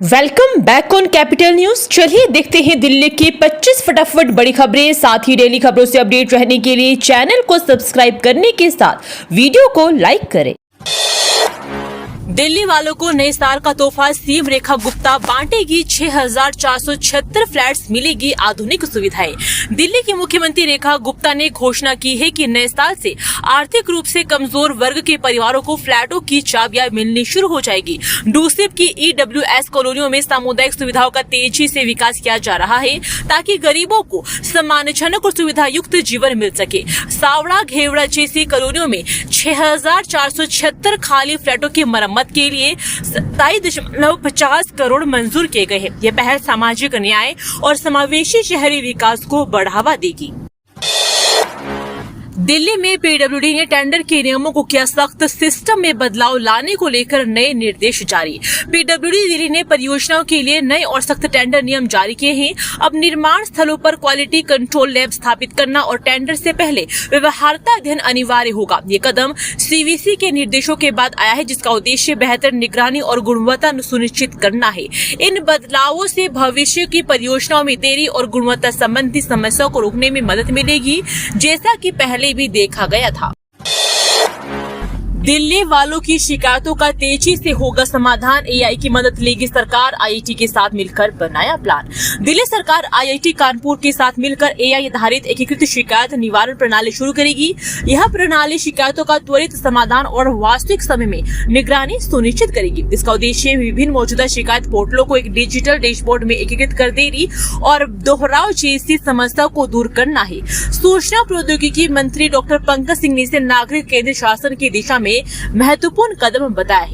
Welcome back on capital news. चलिए देखते हैं दिल्ली की 25 फटाफट बड़ी खबरें। साथ ही डेली खबरों से अपडेट रहने के लिए चैनल को सब्सक्राइब करने के साथ वीडियो को लाइक करें। दिल्ली वालों को नए साल का तोहफा सीएम रेखा गुप्ता बांटेगी। 6,476 फ्लैट्स, मिलेगी आधुनिक सुविधाएं। दिल्ली की मुख्यमंत्री रेखा गुप्ता ने घोषणा की है कि नए साल से आर्थिक रूप से कमजोर वर्ग के परिवारों को फ्लैटों की चाबियां मिलनी शुरू हो जाएगी। डूसिप की EWS कॉलोनियों में सामुदायिक सुविधाओं का तेजी से विकास किया जा रहा है ताकि गरीबों को सम्मानजनक और सुविधा युक्त जीवन मिल सके। सावड़ा घेवड़ा जैसी कॉलोनियों में 6,476 खाली फ्लैटों की मरम्मत के लिए 27.50 करोड़ मंजूर किए गए हैं। यह पहल सामाजिक न्याय और समावेशी शहरी विकास को बढ़ावा देगी। दिल्ली में PWD ने टेंडर के नियमों को किया सख्त, सिस्टम में बदलाव लाने को लेकर नए निर्देश जारी। PWD दिल्ली ने परियोजनाओं के लिए नए और सख्त टेंडर नियम जारी किए हैं। अब निर्माण स्थलों पर क्वालिटी कंट्रोल लैब स्थापित करना और टेंडर से पहले व्यवहार्यता अध्ययन अनिवार्य होगा। ये कदम CVC के निर्देशों के बाद आया है, जिसका उद्देश्य बेहतर निगरानी और गुणवत्ता सुनिश्चित करना है। इन बदलावों से भविष्य की परियोजनाओं में देरी और गुणवत्ता संबंधी समस्याओं को रोकने में मदद मिलेगी, जैसा कि पहले भी देखा गया था। दिल्ली वालों की शिकायतों का तेजी से होगा समाधान। AI की मदद लेगी सरकार, IIT के साथ मिलकर बनाया प्लान। दिल्ली सरकार IIT कानपुर के साथ मिलकर AI आधारित एकीकृत शिकायत निवारण प्रणाली शुरू करेगी। यह प्रणाली शिकायतों का त्वरित समाधान और वास्तविक समय में निगरानी सुनिश्चित करेगी। इसका उद्देश्य विभिन्न मौजूदा शिकायत पोर्टलों को एक डिजिटल डैशबोर्ड में एकीकृत कर देगी और दोहराव जैसी समस्याओं को दूर करना है। सूचना प्रौद्योगिकी मंत्री डॉक्टर पंकज सिंह ने इसे नागरिक केंद्रीय शासन की दिशा में महत्वपूर्ण कदम बताया है।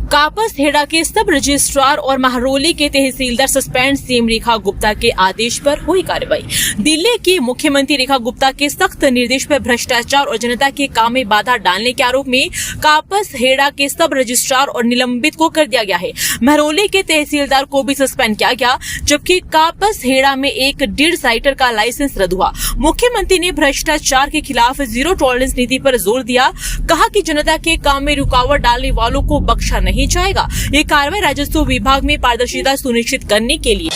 कापस हेड़ा के सब रजिस्ट्रार और महरौली के तहसीलदार सस्पेंड, सीएम रेखा गुप्ता के आदेश पर हुई कार्रवाई। दिल्ली की मुख्यमंत्री रेखा गुप्ता के सख्त निर्देश पर भ्रष्टाचार और जनता के काम में बाधा डालने के आरोप में कापस हेड़ा के सब रजिस्ट्रार और निलंबित को कर दिया गया है। महरौली के तहसीलदार को भी सस्पेंड किया गया, जबकि कापस हेड़ा में एक 1.5 साइटर का लाइसेंस रद्द हुआ। मुख्यमंत्री ने भ्रष्टाचार के खिलाफ जीरो टॉलरेंस नीति पर जोर दिया। कहा कि जनता के काम में रुकावट डालने वालों को बख्शा नहीं जाएगा। ये कार्रवाई राजस्व विभाग में पारदर्शिता सुनिश्चित करने के लिए।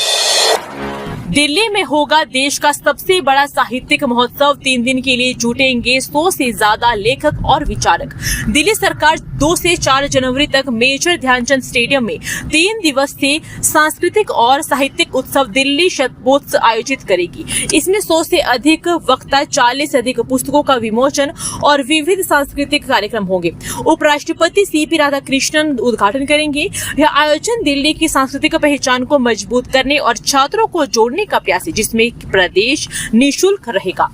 दिल्ली में होगा देश का सबसे बड़ा साहित्यिक महोत्सव। 3 दिन के लिए जुटेंगे 100 से ज्यादा लेखक और विचारक। दिल्ली सरकार 2 से 4 जनवरी तक मेजर ध्यानचंद स्टेडियम में 3 दिवसीय सांस्कृतिक और साहित्यिक उत्सव दिल्ली शतकोत्सव आयोजित करेगी। इसमें 100 से अधिक वक्ता, 40 से अधिक पुस्तकों का विमोचन और विविध सांस्कृतिक कार्यक्रम होंगे। उपराष्ट्रपति CP राधाकृष्णन उद्घाटन करेंगे। यह आयोजन दिल्ली की सांस्कृतिक पहचान को मजबूत करने और छात्रों को जोड़ने का प्रयास है, जिसमें प्रदेश निःशुल्क रहेगा।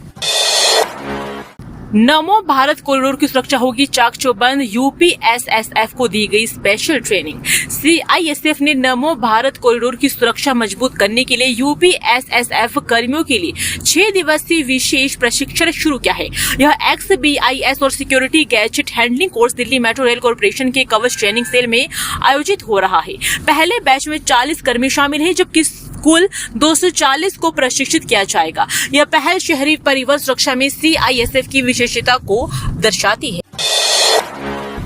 नमो भारत कॉरिडोर की सुरक्षा होगी चाक चौबंद। UPSSF को दी गई स्पेशल ट्रेनिंग। CISF ने नमो भारत कॉरिडोर की सुरक्षा मजबूत करने के लिए UPSSF कर्मियों के लिए 6 दिवसीय विशेष प्रशिक्षण शुरू किया है। यह XBIS और security gadget handling course Delhi metro rail corporation के कवच ट्रेनिंग सेल में आयोजित हो रहा है। पहले बैच में 40 कर्मी शामिल हैं, जबकि कुल 240 को प्रशिक्षित किया जाएगा। यह पहल शहरी परिवहन सुरक्षा में CISF की विशेषता को दर्शाती है।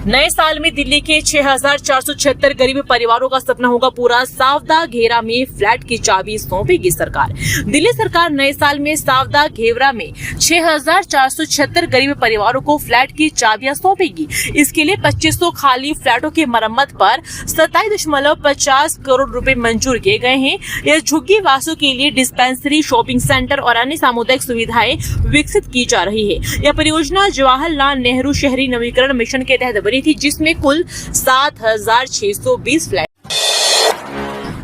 नए साल में दिल्ली के 6,476 गरीब परिवारों का सपना होगा पूरा। सावदा घेरा में फ्लैट की चाबी सौंपेगी सरकार। दिल्ली सरकार नए साल में सावदा घेरा में 6,476 गरीब परिवारों को फ्लैट की चाबियां सौंपेगी। इसके लिए 2500 खाली फ्लैटों की मरम्मत पर 27.50 करोड़ रुपए मंजूर किए गए हैं। यह झुग्गी वासों के लिए डिस्पेंसरी, शॉपिंग सेंटर और अन्य सामुदायिक सुविधाएं विकसित की जा रही है। यह परियोजना जवाहरलाल नेहरू शहरी नवीकरण मिशन के तहत बनी थी, जिसमें कुल 7,620 फ्लैट।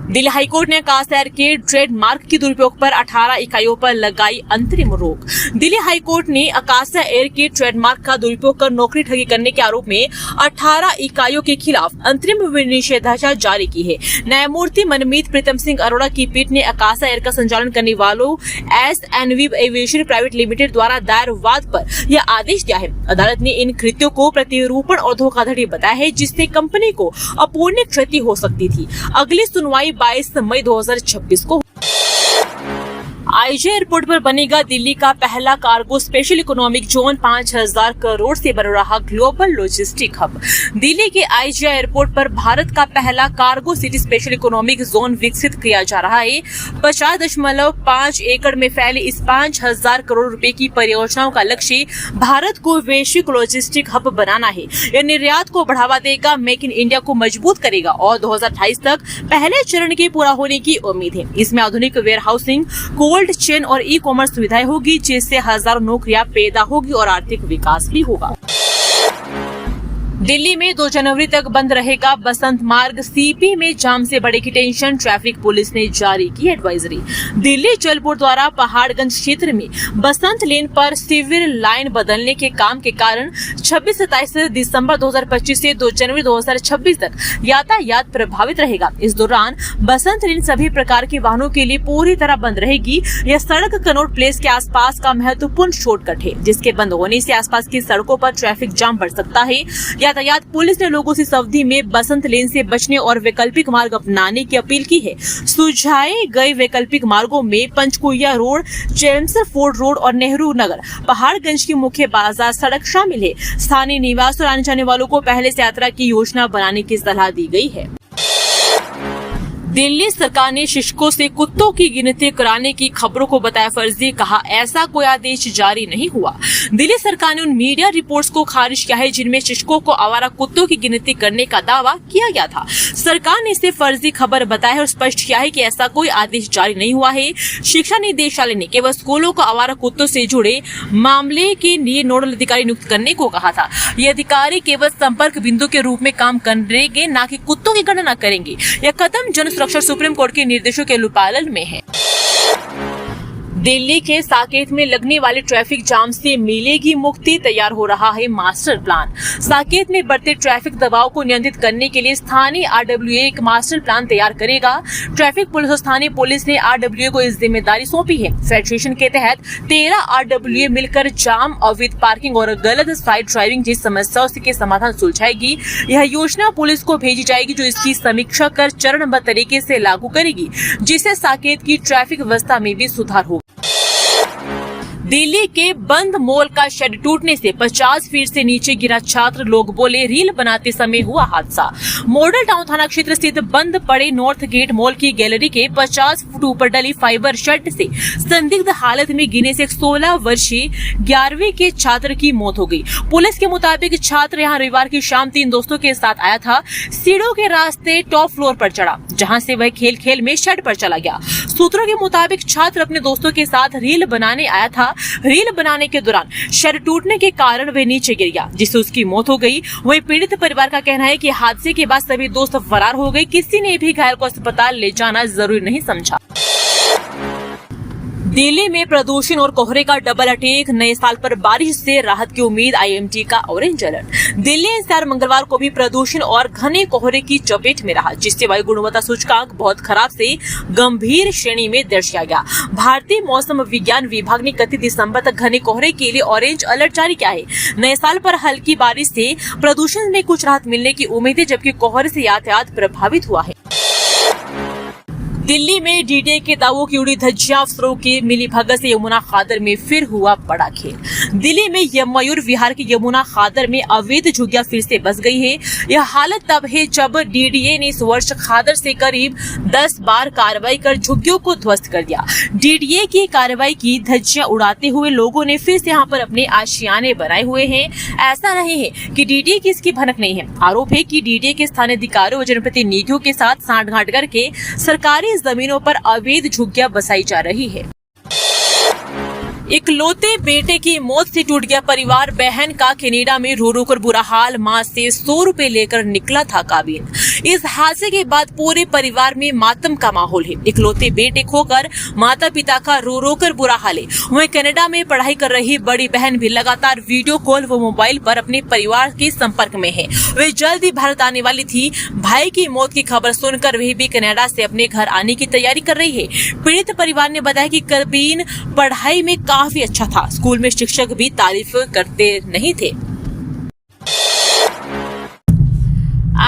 दिल्ली हाईकोर्ट ने आकाश एयर के ट्रेडमार्क के दुरुपयोग पर 18 इकाइयों पर लगाई अंतरिम रोक। दिल्ली हाईकोर्ट ने आकाश एयर के ट्रेडमार्क का दुरुपयोग कर नौकरी ठगी करने के आरोप में 18 इकाइयों के खिलाफ अंतरिम निषेधाज्ञा जारी की है। न्यायमूर्ति मनमीत प्रीतम सिंह अरोड़ा की पीठ ने आकाश एयर का संचालन करने वालों SNV एविएशन प्राइवेट लिमिटेड द्वारा दायर वाद पर यह आदेश दिया है। अदालत ने इन कृत्यों को प्रतिरूपण और धोखाधड़ी बताया है, जिससे कंपनी को अपूरणीय क्षति हो सकती थी। अगली सुनवाई 22 मई 2026 को। आईजे एयरपोर्ट पर बनेगा दिल्ली का पहला cargo special economic zone. 5000 crore से बन रहा ग्लोबल लॉजिस्टिक हब। दिल्ली के आईजे एयरपोर्ट पर भारत का पहला cargo city special economic zone विकसित किया जा रहा है। 50.5 एकड़ में फैले इस 5000 करोड़ रुपए की परियोजनाओं का लक्ष्य भारत को वैश्विक लॉजिस्टिक हब बनाना है। यह निर्यात को बढ़ावा देगा, मेक इन इंडिया को मजबूत करेगा और 2028 तक पहले चरण के पूरा होने की उम्मीद है। इसमें आधुनिक वेयर हाउसिंग, कोल्ड चेन और ई कॉमर्स सुविधाएं होगी, जिससे हजारों नौकरियां पैदा होगी और आर्थिक विकास भी होगा। दिल्ली में 2 जनवरी तक बंद रहेगा बसंत मार्ग। सीपी में जाम से बढ़ेगी टेंशन, ट्रैफिक पुलिस ने जारी की एडवाइजरी। दिल्ली जल बोर्ड द्वारा पहाड़गंज क्षेत्र में बसंत लेन पर सिविल लाइन बदलने के काम के कारण 26-27 दिसंबर 2025 से 2 जनवरी 2026 तक यातायात प्रभावित रहेगा। इस दौरान बसंत लेन सभी प्रकार के वाहनों के लिए पूरी तरह बंद रहेगी। यह सड़क कनॉट प्लेस के आसपास का महत्वपूर्ण शॉर्टकट है, जिसके बंद होने से आसपास की सड़कों पर ट्रैफिक जाम बढ़ सकता है। यातायात पुलिस ने लोगों से इस अवधि में बसंत लेन से बचने और वैकल्पिक मार्ग अपनाने की अपील की है। सुझाए गए वैकल्पिक मार्गों में पंचकुइया रोड, चेम्सर फोर्ड रोड और नेहरू नगर, पहाड़गंज की मुख्य बाजार सड़क शामिल है। स्थानीय निवास और आने जाने वालों को पहले से यात्रा की योजना बनाने की सलाह दी गई है। दिल्ली सरकार ने शिक्षकों से कुत्तों की गिनती कराने की खबरों को बताया फर्जी। कहा, ऐसा कोई आदेश जारी नहीं हुआ। दिल्ली सरकार ने उन मीडिया रिपोर्ट्स को खारिज किया है जिनमें शिक्षकों को आवारा कुत्तों की गिनती करने का दावा किया गया था। सरकार ने इसे फर्जी खबर बताया है और स्पष्ट किया है कि ऐसा कोई आदेश जारी नहीं हुआ है। शिक्षा निदेशालय ने केवल स्कूलों को आवारा कुत्तों से जुड़े मामले के लिए नोडल अधिकारी नियुक्त करने को कहा था। ये अधिकारी केवल संपर्क बिंदु के रूप में काम करेंगे, न कि कुत्तों की गणना करेंगे। यह कदम जन सुरक्षा सुप्रीम कोर्ट के निर्देशों के अनुपालन में है। दिल्ली के साकेत में लगने वाले ट्रैफिक जाम से मिलेगी मुक्ति। तैयार हो रहा है मास्टर प्लान। साकेत में बढ़ते ट्रैफिक दबाव को नियंत्रित करने के लिए स्थानीय आरडब्ल्यूए एक मास्टर प्लान तैयार करेगा। ट्रैफिक पुलिस और स्थानीय पुलिस ने आरडब्ल्यूए को इस जिम्मेदारी सौंपी है। फेडरेशन के तहत 13 आरडब्ल्यूए मिलकर जाम, अवैध पार्किंग और गलत साइड ड्राइविंग जैसी समस्याओं के समाधान सुलझाएगी। यह योजना पुलिस को भेजी जाएगी, जो इसकी समीक्षा कर चरणबद्ध तरीके से लागू करेगी, जिससे साकेत की ट्रैफिक व्यवस्था में भी सुधार होगा। दिल्ली के बंद मॉल का शेड टूटने से 50 फीट से नीचे गिरा छात्र। लोग बोले, रील बनाते समय हुआ हादसा। मॉडल टाउन थाना क्षेत्र स्थित बंद पड़े नॉर्थ गेट मॉल की गैलरी के 50 फुट ऊपर डली फाइबर शेड से संदिग्ध हालत में गिरने से एक 16 वर्षीय 11वीं के छात्र की मौत हो गई। पुलिस के मुताबिक छात्र यहां रविवार की शाम 3 दोस्तों के साथ आया था। सीढ़ियों के रास्ते टॉप फ्लोर पर चढ़ा, जहां से वह खेल खेल में शेड पर चला गया। सूत्रों के मुताबिक छात्र अपने दोस्तों के साथ रील बनाने आया था। रील बनाने के दौरान शेड टूटने के कारण वह नीचे गिर गया, जिससे उसकी मौत हो गई। वहीं पीड़ित परिवार का कहना है कि हादसे के बाद सभी दोस्त फरार हो गए। किसी ने भी घायल को अस्पताल ले जाना जरूरी नहीं समझा। दिल्ली में प्रदूषण और कोहरे का डबल अटैक। नए साल पर बारिश से राहत की उम्मीद। आईएमडी का ऑरेंज अलर्ट। दिल्ली एनसीआर मंगलवार को भी प्रदूषण और घने कोहरे की चपेट में रहा, जिससे वायु गुणवत्ता सूचकांक बहुत खराब से गंभीर श्रेणी में दर्ज किया गया। भारतीय मौसम विज्ञान विभाग ने 31 दिसंबर तक घने कोहरे के लिए ऑरेंज अलर्ट जारी किया है। नए साल पर हल्की बारिश से प्रदूषण में कुछ राहत मिलने की उम्मीद है, जबकि कोहरे से यातायात प्रभावित हुआ है। दिल्ली में डीडीए के दावों की उड़ी धज्जियां। अफसरों की मिलीभगत से यमुना खादर में फिर हुआ बड़ा खेल। दिल्ली में मयूर विहार की यमुना खादर में अवैध झुग्गियां फिर से बस गई है। यह हालत तब है जब डीडीए ने इस वर्ष खादर से करीब 10 बार कार्रवाई कर झुग्गियों को ध्वस्त कर दिया। डीडीए की कार्रवाई की धज्जियां उड़ाते हुए लोगों ने फिर से यहाँ पर अपने आशियाने बनाए हुए हैं। ऐसा नहीं है कि डीडीए की इसकी भनक नहीं है। आरोप है कि डीडीए के स्थानीय अधिकारियों व जनप्रतिनिधियों के साथ सांठगांठ करके सरकारी जमीनों पर अवैध झुग्गियां बसाई जा रही है। इकलौते बेटे की मौत से टूट गया परिवार। बहन का कनाडा में रो रो कर बुरा हाल। मां से 100 रुपए लेकर निकला था काबिन। इस हादसे के बाद पूरे परिवार में मातम का माहौल है। इकलौते बेटे खोकर माता पिता का रो रो कर बुरा हाल है। वहीं कनाडा में पढ़ाई कर रही बड़ी बहन भी लगातार वीडियो कॉल व मोबाइल पर अपने परिवार के संपर्क में है। वे जल्द ही भारत आने वाली थी। भाई की मौत की खबर सुनकर वह भी कनाडा से अपने घर आने की तैयारी कर रही है। पीड़ित परिवार ने बताया कि काबिन पढ़ाई में काफी अच्छा था। स्कूल में शिक्षक भी तारीफ करते नहीं थे।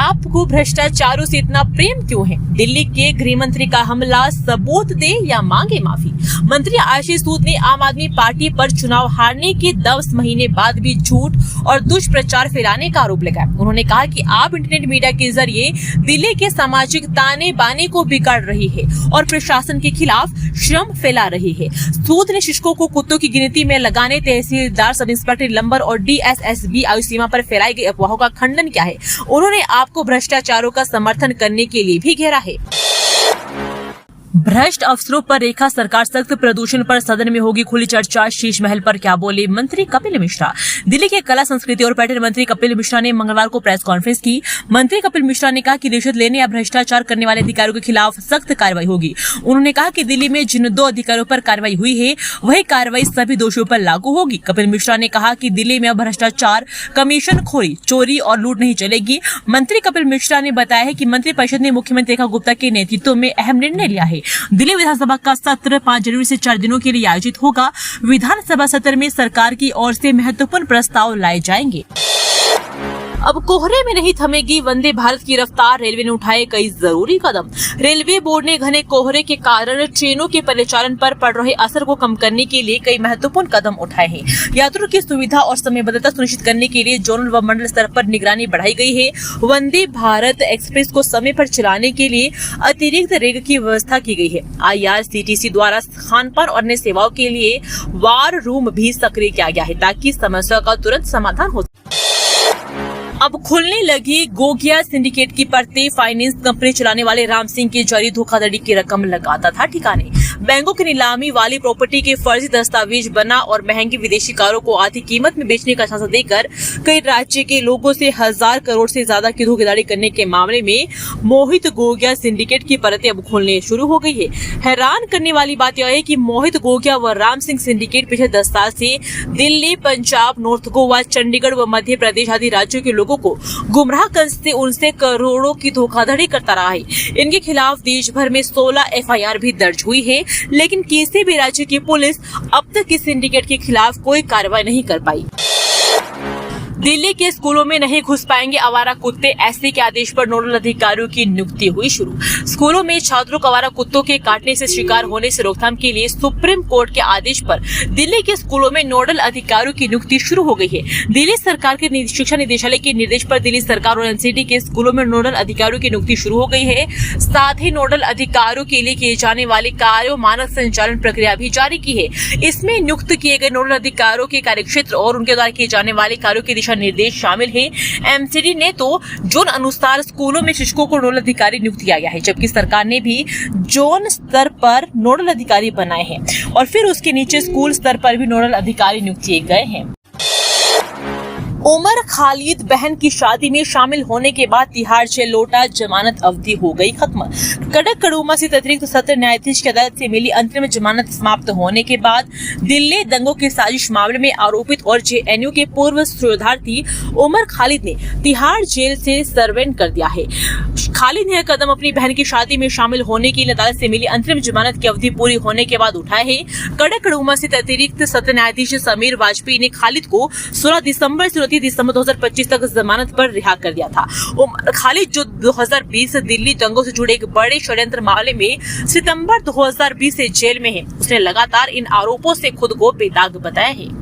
आपको भ्रष्टाचारों से इतना प्रेम क्यों है? दिल्ली के गृह मंत्री का हमला, सबूत दे या मांगे माफी। मंत्री आशीष सूद ने आम आदमी पार्टी पर चुनाव हारने के 10 महीने बाद भी झूठ और दुष्प्रचार फैलाने का आरोप लगाया। उन्होंने कहा कि आप इंटरनेट मीडिया के जरिए दिल्ली के सामाजिक ताने बाने को बिगाड़ रही है और प्रशासन के खिलाफ श्रम फैला रही है। सूद ने शिक्षकों को कुत्तों की गिनती में लगाने, तहसीलदार, सब इंस्पेक्टर नंबर और DSSB आयु सीमा पर फैलाई गई अफवाहों का खंडन किया है। उन्होंने आपको भ्रष्टाचारों का समर्थन करने के लिए भी घेरा है। भ्रष्ट अफसरों पर रेखा सरकार, सख्त प्रदूषण पर सदन में होगी खुली चर्चा। शीश महल पर क्या बोले मंत्री कपिल मिश्रा। दिल्ली के कला, संस्कृति और पर्यटन मंत्री कपिल मिश्रा ने मंगलवार को प्रेस कॉन्फ्रेंस की। मंत्री कपिल मिश्रा ने कहा कि रिश्वत लेने या भ्रष्टाचार करने वाले अधिकारियों के खिलाफ सख्त कार्रवाई होगी। उन्होंने कहा कि दिल्ली में जिन 2 अधिकारियों पर कार्रवाई हुई है वही कार्रवाई सभी दोषियों पर लागू होगी। कपिल मिश्रा ने कहा कि दिल्ली में अब भ्रष्टाचार, कमीशनखोरी, चोरी और लूट नहीं चलेगी। मंत्री कपिल मिश्रा ने बताया है कि मंत्रिपरिषद ने मुख्यमंत्री रेखा गुप्ता के नेतृत्व में अहम निर्णय लिया है। दिल्ली विधानसभा का सत्र 5 जनवरी से 4 दिनों के लिए आयोजित होगा। विधानसभा सत्र में सरकार की ओर से महत्वपूर्ण प्रस्ताव लाए जाएंगे। अब कोहरे में नहीं थमेगी वंदे भारत की रफ्तार, रेलवे ने उठाए कई जरूरी कदम। रेलवे बोर्ड ने घने कोहरे के कारण ट्रेनों के परिचालन पर पड़ रहे असर को कम करने के लिए कई महत्वपूर्ण कदम उठाए हैं। यात्रियों की सुविधा और समयबद्धता सुनिश्चित करने के लिए जोनल व मंडल स्तर पर निगरानी बढ़ाई गई है। वंदे भारत एक्सप्रेस को समय पर चलाने के लिए अतिरिक्त रेक की व्यवस्था की गई है। IRCTC द्वारा खान पान और अन्य सेवाओं के लिए वार रूम भी सक्रिय किया गया है ताकि समस्या का तुरंत समाधान हो। अब खुलने लगी गोगिया सिंडिकेट की परतें। फाइनेंस कंपनी चलाने वाले राम सिंह की जारी धोखाधड़ी की रकम लगाता था ठिकाने। बैंकों की नीलामी वाली प्रॉपर्टी के फर्जी दस्तावेज बना और महंगी विदेशी कारों को आधी कीमत में बेचने का झांसा देकर कई राज्य के लोगों से 1000 करोड़ से ज्यादा की धोखाधड़ी करने के मामले में मोहित गोगिया सिंडिकेट की परतें अब खुलने शुरू हो गई है। हैरान करने वाली बात यह है कि मोहित गोगिया व राम सिंह सिंडिकेट पिछले 10 साल से दिल्ली, पंजाब, नॉर्थ गोवा, चंडीगढ़ व मध्य प्रदेश आदि राज्यों के लोगों को गुमराह करके उनसे करोड़ों की धोखाधड़ी करता रहा है। इनके खिलाफ देश भर में 16 FIR भी दर्ज हुई है, लेकिन किसी भी राज्य की पुलिस अब तक इस सिंडिकेट के खिलाफ कोई कार्रवाई नहीं कर पाई। दिल्ली के स्कूलों में नहीं घुस पाएंगे आवारा कुत्ते, ऐसे के आदेश पर नोडल अधिकारियों की नियुक्ति हुई शुरू। स्कूलों में छात्रों को आवारा कुत्तों के काटने से शिकार होने से रोकथाम के लिए सुप्रीम कोर्ट के आदेश पर दिल्ली के स्कूलों में नोडल अधिकारियों की नियुक्ति शुरू हो गई है। दिल्ली सरकार के शिक्षा निदेशालय के निर्देश पर दिल्ली सरकार और NCT के स्कूलों में नोडल अधिकारियों की नियुक्ति शुरू हो गई है। साथ ही नोडल अधिकारियों के लिए किए जाने वाले कार्यों मानक संचालन प्रक्रिया भी जारी की है। इसमें नियुक्त किए गए नोडल अधिकारियों के कार्यक्षेत्र और उनके द्वारा किए जाने वाले कार्यों के निर्देश शामिल है। MCD ने तो जोन अनुसार स्कूलों में शिक्षकों को नोडल अधिकारी नियुक्त किया गया है, जबकि सरकार ने भी जोन स्तर पर नोडल अधिकारी बनाए हैं और फिर उसके नीचे स्कूल स्तर पर भी नोडल अधिकारी नियुक्त किए गए हैं। उमर खालिद बहन की शादी में शामिल होने के बाद तिहाड़ जेल लौटा, जमानत अवधि हो गई खत्म। कड़क कड़ूमा स्थित अतिरिक्त सत्र न्यायाधीश की अदालत से मिली अंतरिम जमानत समाप्त होने के बाद दिल्ली दंगों की साजिश मामले में आरोपित और JNU के पूर्व शोधार्थी उमर खालिद ने तिहाड़ जेल से सर्वेंट कर दिया है। खालिद ने यह कदम अपनी बहन की शादी में शामिल होने के लिए अदालत से मिली अंतरिम जमानत की अवधि पूरी होने के बाद उठाया है। कड़क कड़ूमा स्थित अतिरिक्त सत्र न्यायाधीश समीर वाजपेयी ने खालिद को 16 दिसंबर से 29 दिसंबर 2025 तक जमानत पर रिहा कर दिया था। खालिद जो 2020 दिल्ली दंगों से जुड़े एक बड़े षड्यंत्र मामले में सितंबर 2020 से जेल में है, उसने लगातार इन आरोपों से खुद को बेदाग बताया है।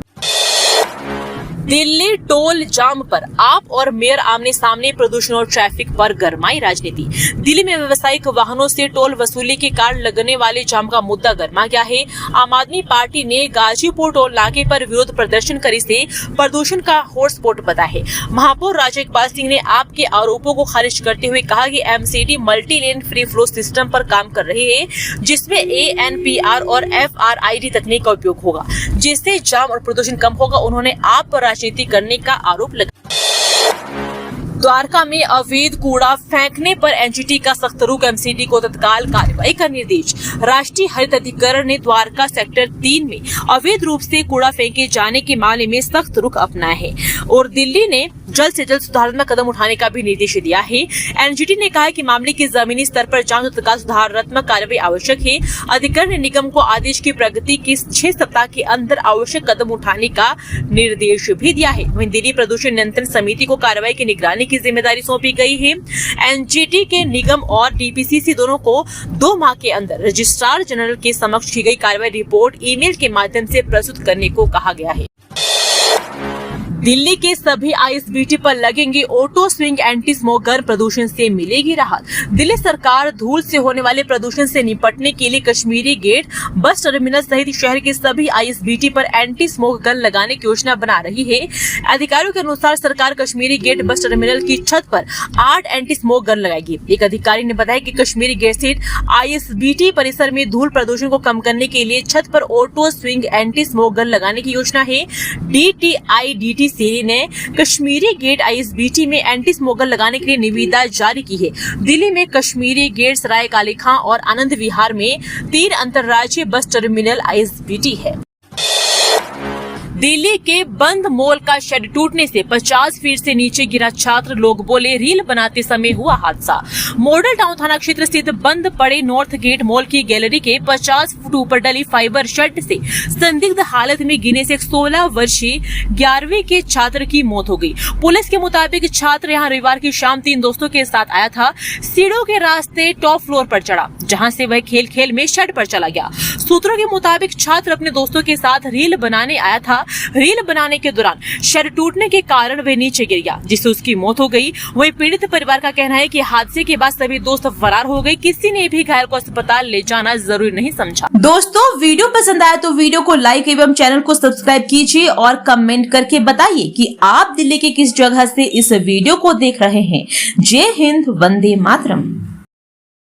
दिल्ली टोल जाम पर आप और मेयर आमने सामने, प्रदूषण और ट्रैफिक पर गरमाई राजनीति। दिल्ली में व्यावसायिक वाहनों से टोल वसूली के कारण लगने वाले जाम का मुद्दा गर्मा गया है। आम आदमी पार्टी ने गाजीपुर टोल नाके पर विरोध प्रदर्शन कर इसे प्रदूषण का हॉटस्पॉट बताया है। महापौर राजा इकबाल सिंह ने आपके आरोपों को खारिज करते हुए कहा कि MCD multi lane free flow system पर काम कर रहे हैं, जिसमें ANPR और FRID तकनीक का उपयोग होगा, जिससे जाम और प्रदूषण कम होगा। उन्होंने आप पर राजनीति करने का आरोप लगाया। द्वारका में अवैध कूड़ा फेंकने पर NGT का सख्त रुख, MCD को तत्काल कार्रवाई का निर्देश। राष्ट्रीय हरित अधिकरण ने द्वारका सेक्टर 3 में अवैध रूप से कूड़ा फेंके जाने के मामले में सख्त रुख अपनाया है और दिल्ली ने जल्द से जल्द सुधारात्मक कदम उठाने का भी निर्देश दिया है। एनजीटी ने कहा है कि मामले की जमीनी स्तर पर जांच और तत्काल सुधारात्मक कार्रवाई आवश्यक है। अधिकारी ने निगम को आदेश की प्रगति के 6 सप्ताह के अंदर आवश्यक कदम उठाने का निर्देश भी दिया है। वहीं दिल्ली प्रदूषण नियंत्रण समिति को कार्रवाई की निगरानी की जिम्मेदारी सौंपी गई है। एनजीटी के निगम और डीपीसीसी दोनों को 2 माह के अंदर रजिस्ट्रार जनरल के समक्ष की गई कार्रवाई रिपोर्ट ईमेल के माध्यम से प्रस्तुत करने को कहा गया है। दिल्ली के सभी आईएसबीटी पर लगेंगे auto swing anti smoke gun, प्रदूषण से मिलेगी राहत। दिल्ली सरकार धूल से होने वाले प्रदूषण से निपटने के लिए कश्मीरी गेट बस टर्मिनल सहित शहर के सभी आईएसबीटी पर एंटी स्मोक गन लगाने की योजना बना रही है। अधिकारियों के अनुसार सरकार कश्मीरी गेट बस टर्मिनल की छत पर 8 एंटी स्मोक गन लगाएगी। एक अधिकारी ने बताया कि कश्मीरी गेट स्थित आईएसबीटी परिसर में धूल प्रदूषण को कम करने के लिए छत पर auto swing anti smoke gun लगाने की योजना है। DTI-DTC ने कश्मीरी गेट आईएसबीटी में एंटी स्मोक गन लगाने के लिए निविदा जारी की है। दिल्ली में कश्मीरी गेट, सराय काले खां और आनंद विहार में 3 अंतर्राज्यीय बस टर्मिनल आईएसबीटी है। दिल्ली के बंद मॉल का शेड टूटने से 50 फीट से नीचे गिरा छात्र, लोग बोले रील बनाते समय हुआ हादसा। मॉडल टाउन थाना क्षेत्र स्थित बंद पड़े नॉर्थ गेट मॉल की गैलरी के 50 फुट ऊपर डली फाइबर शेड से संदिग्ध हालत में गिरने से एक 16 वर्षीय 11वीं के छात्र की मौत हो गई। पुलिस के मुताबिक छात्र यहां रविवार की शाम 3 दोस्तों के साथ आया था। सीढ़ियों के रास्ते टॉप फ्लोर पर चढ़ा, जहां से वह खेल खेल में शेड पर चला गया। सूत्रों के मुताबिक छात्र अपने दोस्तों के साथ रील बनाने आया था। रील बनाने के दौरान शेड टूटने के कारण वह नीचे गिर गया, जिससे उसकी मौत हो गई। वहीं पीड़ित परिवार का कहना है कि हादसे के बाद सभी दोस्त फरार हो गए। किसी ने भी घायल को अस्पताल ले जाना जरूरी नहीं समझा। दोस्तों, वीडियो पसंद आया तो वीडियो को लाइक एवं चैनल को सब्सक्राइब कीजिए और कमेंट करके बताइए कि आप दिल्ली के किस जगह से इस वीडियो को देख रहे हैं। जय हिंद, वंदे मातरम।